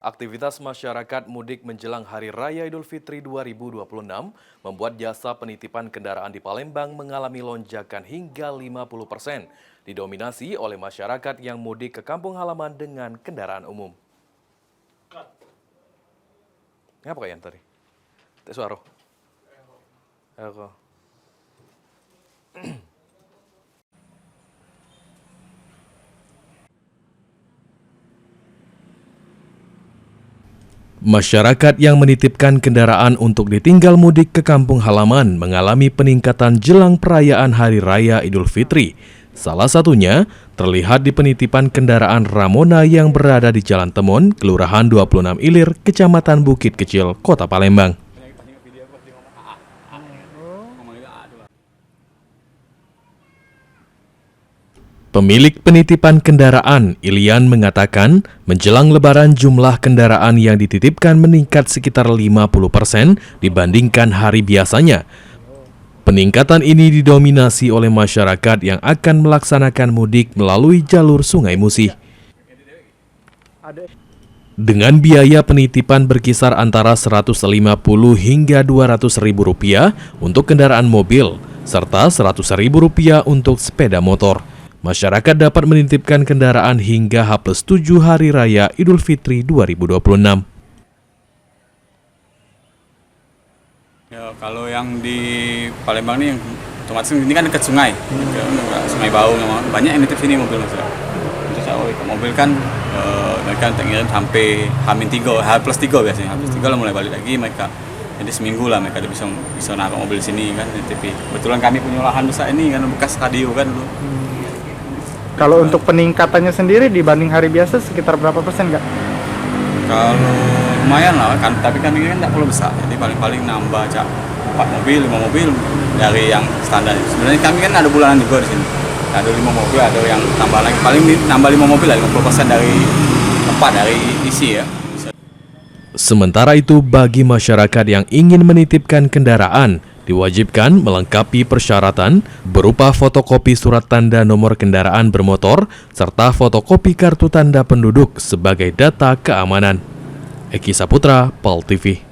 Aktivitas masyarakat mudik menjelang Hari Raya Idul Fitri 2026 membuat jasa penitipan kendaraan di Palembang mengalami lonjakan hingga 50%, didominasi oleh masyarakat yang mudik ke kampung halaman dengan kendaraan umum. Ngapa kalian tadi? Tek suara. Masyarakat yang menitipkan kendaraan untuk ditinggal mudik ke kampung halaman mengalami peningkatan jelang perayaan Hari Raya Idul Fitri. Salah satunya terlihat di penitipan kendaraan Ramona yang berada di Jalan Temon, Kelurahan 26 Ilir, Kecamatan Bukit Kecil, Kota Palembang. Pemilik penitipan kendaraan, Ilian, mengatakan menjelang Lebaran jumlah kendaraan yang dititipkan meningkat sekitar 50% dibandingkan hari biasanya. Peningkatan ini didominasi oleh masyarakat yang akan melaksanakan mudik melalui jalur Sungai Musi. Dengan biaya penitipan berkisar antara Rp150 hingga Rp200.000 untuk kendaraan mobil, serta Rp100.000 untuk sepeda motor. Masyarakat dapat menitipkan kendaraan hingga H+7 Hari Raya Idul Fitri 2026. Ya, kalau yang di Palembang ini, otomatis ini kan dekat sungai, Sungai Bau, banyak yang nitip sini mobil mas. Untuk mobil kan, mereka ngirim sampai H+3 biasanya, H+3 lah mulai balik lagi mereka. Jadi seminggu lah mereka bisa naruh mobil sini kan, nitip. Kebetulan kami punya lahan besar ini kan, bekas radio kan dulu. Kalau untuk peningkatannya sendiri dibanding hari biasa sekitar berapa persen nggak? Kalau lumayan lah kan, tapi kami kan nggak perlu besar, jadi paling-paling nambah 4 mobil, 5 mobil dari yang standar. Sebenarnya kami kan ada bulanan juga di sini, ada 5 mobil, ada yang tambah lagi, paling nambah 5 mobil lah, 50% dari tempat dari isi ya. Sementara itu bagi masyarakat yang ingin menitipkan kendaraan, diwajibkan melengkapi persyaratan berupa fotokopi surat tanda nomor kendaraan bermotor serta fotokopi kartu tanda penduduk sebagai data keamanan. Eki Saputra, PAL TV.